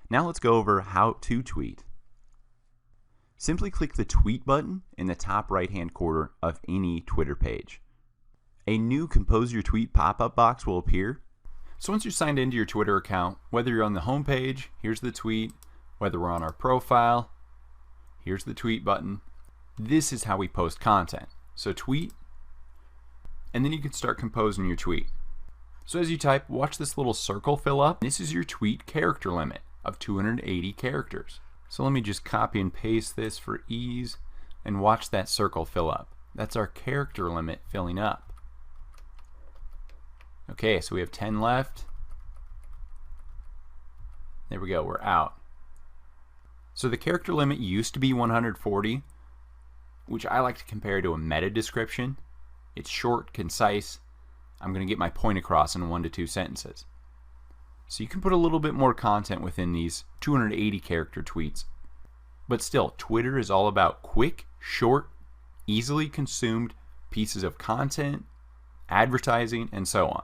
Now let's go over how to tweet. Simply click the tweet button in the top right-hand corner of any Twitter page. A new Compose Your Tweet pop-up box will appear. So once you're signed into your Twitter account, whether you're on the home page, here's the tweet, whether we're on our profile, here's the tweet button. This is how we post content. So tweet, and then you can start composing your tweet. So as you type, watch this little circle fill up. This is your tweet character limit of 280 characters. So let me just copy and paste this for ease and watch that circle fill up. That's our character limit filling up. Okay, so we have 10 left. There we go, we're out. So the character limit used to be 140, which I like to compare to a meta description. It's short, concise. I'm going to get my point across in 1 to 2 sentences. So you can put a little bit more content within these 280 character tweets. But still, Twitter is all about quick, short, easily consumed pieces of content, advertising, and so on.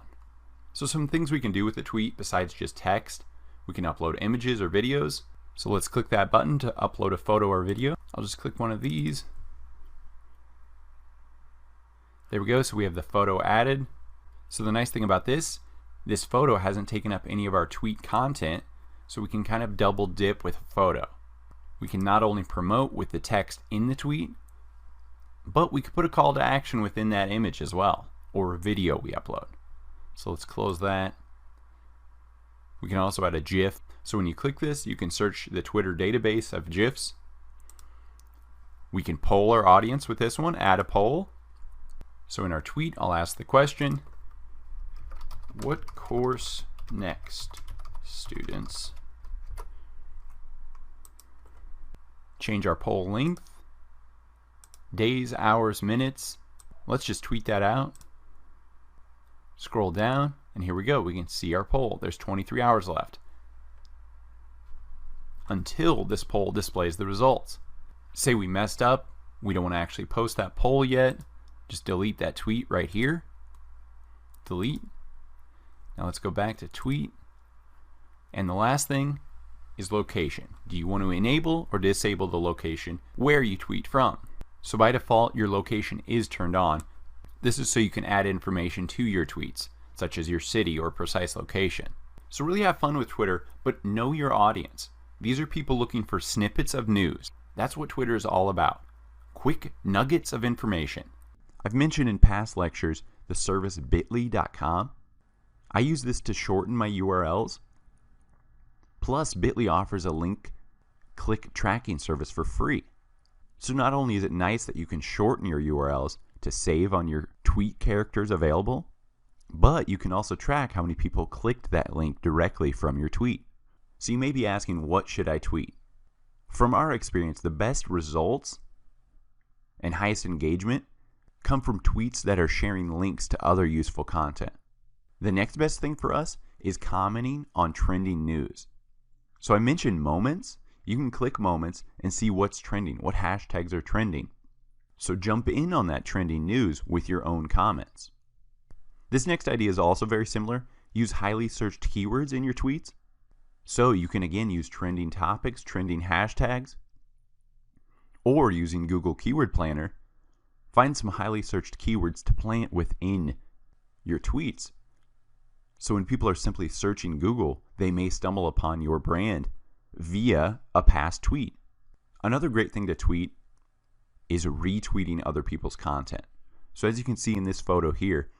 So some things we can do with a tweet besides just text. We can upload images or videos. So let's click that button to upload a photo or video. I'll just click one of these. There we go, so we have the photo added. So the nice thing about this photo hasn't taken up any of our tweet content, so we can kind of double dip with a photo. We can not only promote with the text in the tweet, but we could put a call to action within that image as well, or a video we upload. So let's close that. We can also add a GIF. So when you click this, you can search the Twitter database of GIFs. We can poll our audience with this one, add a poll. So in our tweet, I'll ask the question, what course next, students? Change our poll length, days, hours, minutes. Let's just tweet that out. Scroll down, and here we go. We can see our poll. There's 23 hours left until this poll displays the results. Say we messed up, we don't want to actually post that poll yet, just delete that tweet right here. Delete. Now let's go back to tweet. And the last thing is location. Do you want to enable or disable the location where you tweet from? So by default, your location is turned on. This is so you can add information to your tweets, such as your city or precise location. So really have fun with Twitter, but know your audience. These are people looking for snippets of news. That's what Twitter is all about. Quick nuggets of information. I've mentioned in past lectures the service bit.ly.com. I use this to shorten my URLs. Plus, Bitly offers a link click tracking service for free. So not only is it nice that you can shorten your URLs to save on your tweet characters available, but you can also track how many people clicked that link directly from your tweet. So you may be asking, what should I tweet? From our experience, the best results and highest engagement come from tweets that are sharing links to other useful content. The next best thing for us is commenting on trending news. So I mentioned moments. You can click moments and see what's trending, what hashtags are trending. So jump in on that trending news with your own comments. This next idea is also very similar. Use highly searched keywords in your tweets. So you can again use trending topics, trending hashtags, or using Google Keyword Planner, find some highly searched keywords to plant within your tweets. So when people are simply searching Google, they may stumble upon your brand via a past tweet. Another great thing to tweet is retweeting other people's content. So as you can see in this photo here,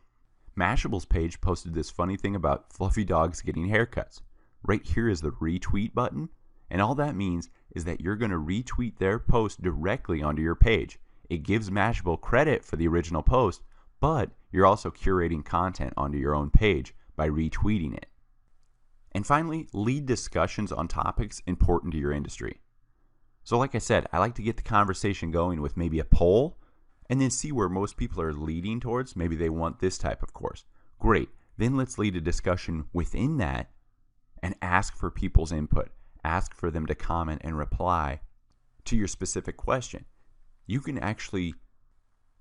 Mashable's page posted this funny thing about fluffy dogs getting haircuts. Right here is the retweet button, and all that means is that you're going to retweet their post directly onto your page. It gives Mashable credit for the original post, but you're also curating content onto your own page by retweeting it. And finally, lead discussions on topics important to your industry. So like I said, I like to get the conversation going with maybe a poll and then see where most people are leading towards. Maybe they want this type of course. Great. Then let's lead a discussion within that and ask for people's input. Ask for them to comment and reply to your specific question. You can actually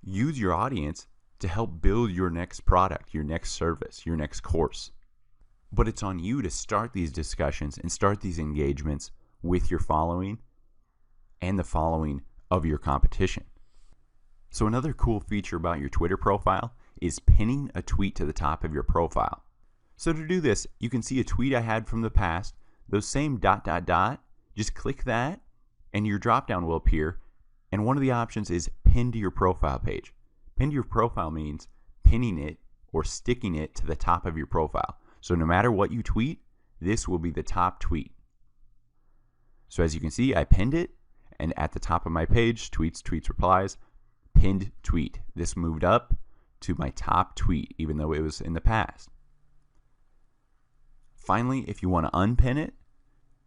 use your audience to help build your next product, your next service, your next course. But it's on you to start these discussions and start these engagements with your following and the following of your competition. So another cool feature about your Twitter profile is pinning a tweet to the top of your profile. So to do this, you can see a tweet I had from the past, those same ... just click that and your drop down will appear, and one of the options is pin to your profile page. Pin to your profile means pinning it or sticking it to the top of your profile. So no matter what you tweet, this will be the top tweet. So as you can see, I pinned it, and at the top of my page, tweets, replies, pinned tweet. This moved up to my top tweet, even though it was in the past. Finally, if you want to unpin it,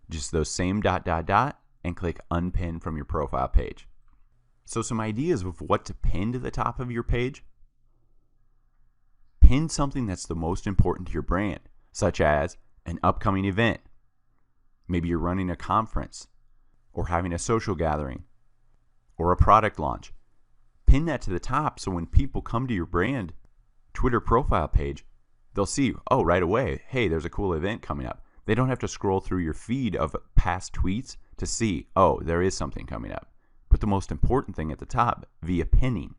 just those same ... and click unpin from your profile page. So some ideas of what to pin to the top of your page. Pin something that's the most important to your brand, such as an upcoming event. Maybe you're running a conference or having a social gathering or a product launch. Pin that to the top so when people come to your brand Twitter profile page, they'll see, oh, right away, hey, there's a cool event coming up. They don't have to scroll through your feed of past tweets to see, oh, there is something coming up. Put the most important thing at the top via pinning.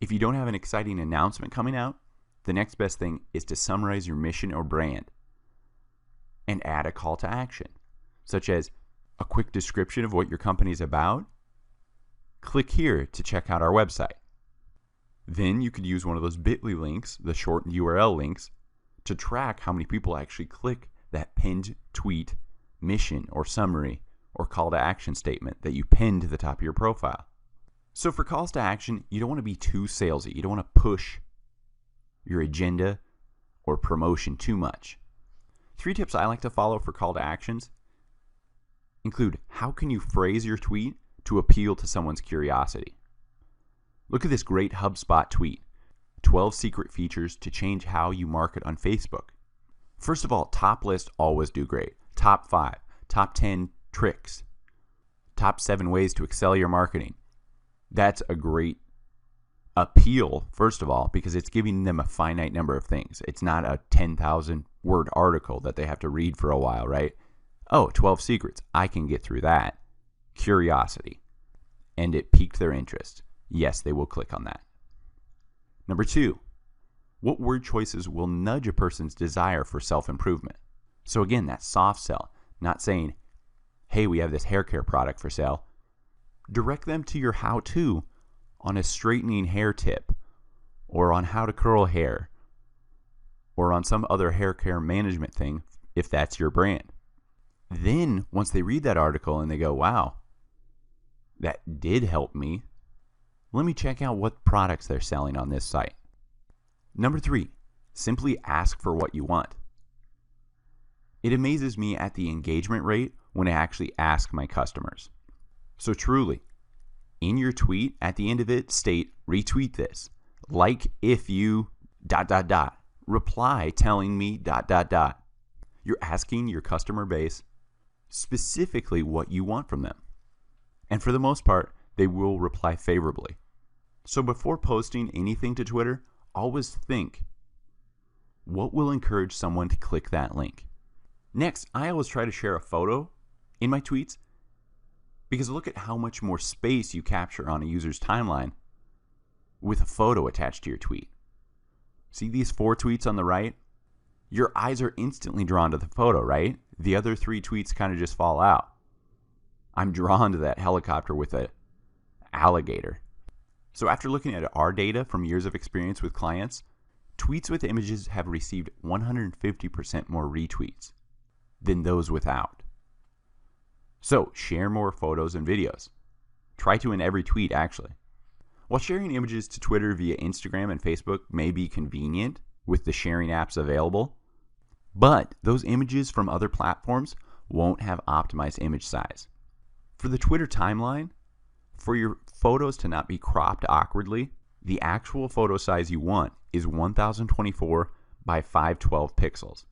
If you don't have an exciting announcement coming out, the next best thing is to summarize your mission or brand and add a call to action, such as a quick description of what your company is about. Click here to check out our website. Then you could use one of those bit.ly links, the shortened URL links, to track how many people actually click that pinned tweet, mission, or summary, or call to action statement that you pinned to the top of your profile. So for calls to action, you don't want to be too salesy. You don't want to push your agenda or promotion too much. 3 tips I like to follow for call to actions include: how can you phrase your tweet to appeal to someone's curiosity? Look at this great HubSpot tweet: 12 secret features to change how you market on Facebook. First of all, top lists always do great. Top 5, top 10 tricks, top 7 ways to excel your marketing. That's a great appeal, first of all, because it's giving them a finite number of things. It's not a 10,000 word article that they have to read for a while, right? Oh, 12 secrets. I can get through that. Curiosity. And it piqued their interest. Yes, they will click on that. Number 2, what word choices will nudge a person's desire for self-improvement? So again, that soft sell, not saying, hey, we have this hair care product for sale. Direct them to your how-to on a straightening hair tip, or on how to curl hair, or on some other hair care management thing, if that's your brand. Then, once they read that article and they go, wow, that did help me, let me check out what products they're selling on this site. Number 3, simply ask for what you want. It amazes me at the engagement rate when I actually ask my customers. So truly, in your tweet, at the end of it, state, retweet this, like if you ... reply telling me ... You're asking your customer base specifically what you want from them. And for the most part, they will reply favorably. So before posting anything to Twitter, always think, what will encourage someone to click that link? Next, I always try to share a photo in my tweets, because look at how much more space you capture on a user's timeline with a photo attached to your tweet. See these 4 tweets on the right? Your eyes are instantly drawn to the photo, right? The other 3 tweets kind of just fall out. I'm drawn to that helicopter with an alligator. So after looking at our data from years of experience with clients, tweets with images have received 150% more retweets than those without. So share more photos and videos. Try to in every tweet, actually. While sharing images to Twitter via Instagram and Facebook may be convenient with the sharing apps available, but those images from other platforms won't have optimized image size. For the Twitter timeline, for your photos to not be cropped awkwardly, the actual photo size you want is 1024 by 512 pixels.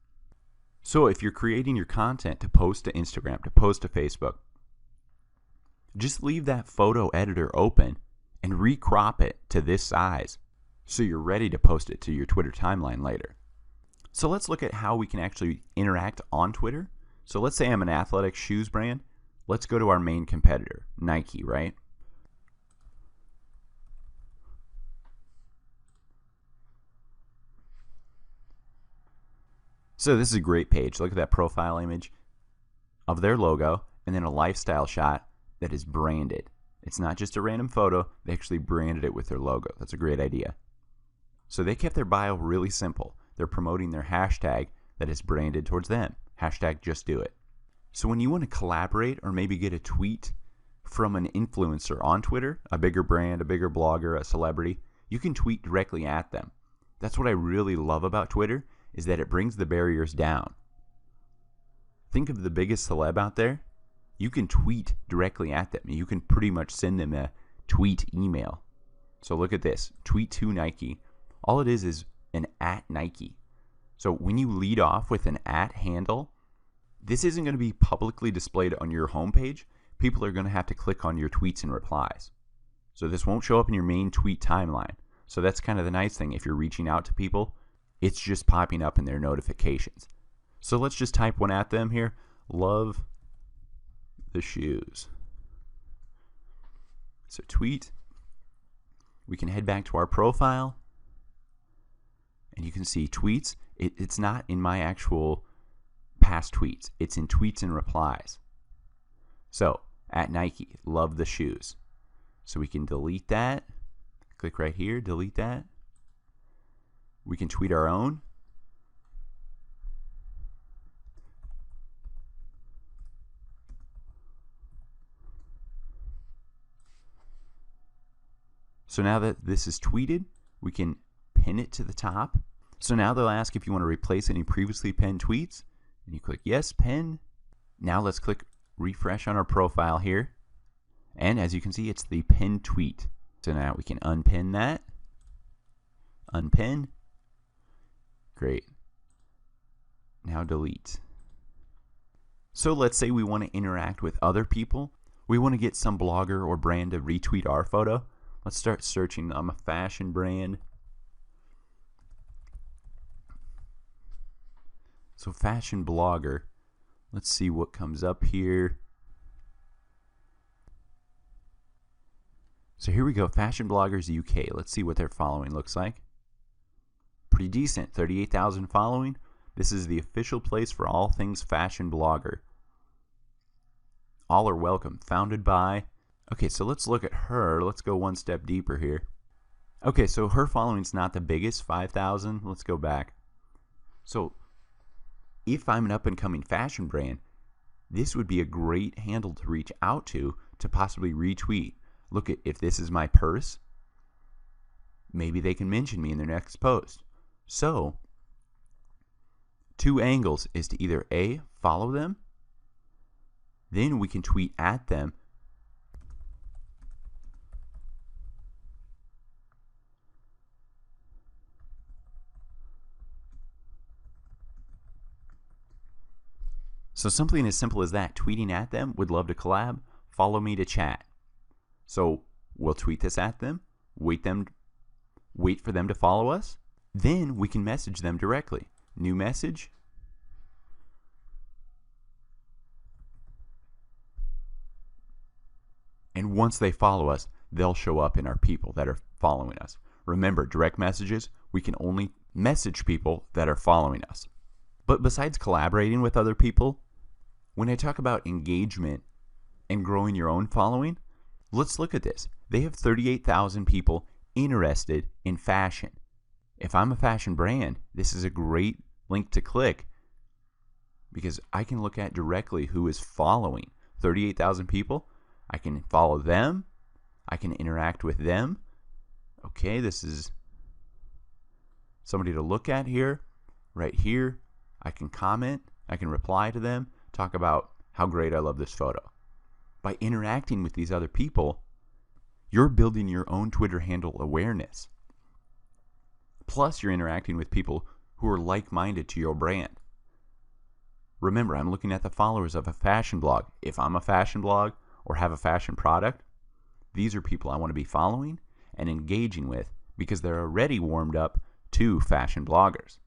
So if you're creating your content to post to Instagram, to post to Facebook, just leave that photo editor open and recrop it to this size so you're ready to post it to your Twitter timeline later. So let's look at how we can actually interact on Twitter. So let's say I'm an athletic shoes brand. Let's go to our main competitor, Nike, right? So this is a great page. Look at that profile image of their logo and then a lifestyle shot that is branded. It's not just a random photo. They actually branded it with their logo. That's a great idea. So they kept their bio really simple. They're promoting their hashtag that is branded towards them. Hashtag just do it. So when you want to collaborate or maybe get a tweet from an influencer on Twitter, a bigger brand, a bigger blogger, a celebrity, you can tweet directly at them. That's what I really love about Twitter, is that it brings the barriers down. Think of the biggest celeb out there. You can tweet directly at them. You can pretty much send them a tweet email. So look at this, tweet to Nike. All it is an @Nike. So when you lead off with an @handle, this isn't going to be publicly displayed on your homepage. People are going to have to click on your tweets and replies. So this won't show up in your main tweet timeline. So that's kind of the nice thing. If you're reaching out to people, it's just popping up in their notifications. So let's just type one at them here. Love the shoes. So tweet. We can head back to our profile. And you can see tweets. It's not in my actual past tweets. It's in tweets and replies. So, @Nike, love the shoes. So we can delete that. Click right here, delete that. We can tweet our own. So now that this is tweeted, we can pin it to the top. So now they'll ask if you want to replace any previously pinned tweets. And you click yes, pin. Now let's click refresh on our profile here. And as you can see, it's the pinned tweet. So now we can unpin that. Unpin. Great. Now delete. So let's say we want to interact with other people. We want to get some blogger or brand to retweet our photo. Let's start searching. I'm a fashion brand. So fashion blogger. Let's see what comes up here. So here we go, Fashion Bloggers UK. Let's see what their following looks like. Pretty decent, 38,000 following. This is the official place for all things fashion blogger. All are welcome. Founded by... Okay, so let's look at her. Let's go one step deeper here. Okay, so her following's not the biggest, 5,000. Let's go back. So if I'm an up-and-coming fashion brand, this would be a great handle to reach out to possibly retweet. Look, at if this is my purse, maybe they can mention me in their next post. So, two angles is to either A, follow them, then we can tweet at them, so something as simple as that, tweeting at them, would love to collab, follow me to chat. So we'll tweet this at them, wait for them to follow us, then we can message them directly. New message. And once they follow us, they'll show up in our people that are following us. Remember, direct messages, we can only message people that are following us. But besides collaborating with other people, when I talk about engagement and growing your own following, let's look at this. They have 38,000 people interested in fashion. If I'm a fashion brand, this is a great link to click because I can look at directly who is following 38,000 people. I can follow them. I can interact with them. Okay, this is somebody to look at here. Right here, I can comment. I can reply to them, talk about how great I love this photo. By interacting with these other people, you're building your own Twitter handle awareness. Plus, you're interacting with people who are like-minded to your brand. Remember, I'm looking at the followers of a fashion blog. If I'm a fashion blog or have a fashion product, these are people I want to be following and engaging with because they're already warmed up to fashion bloggers.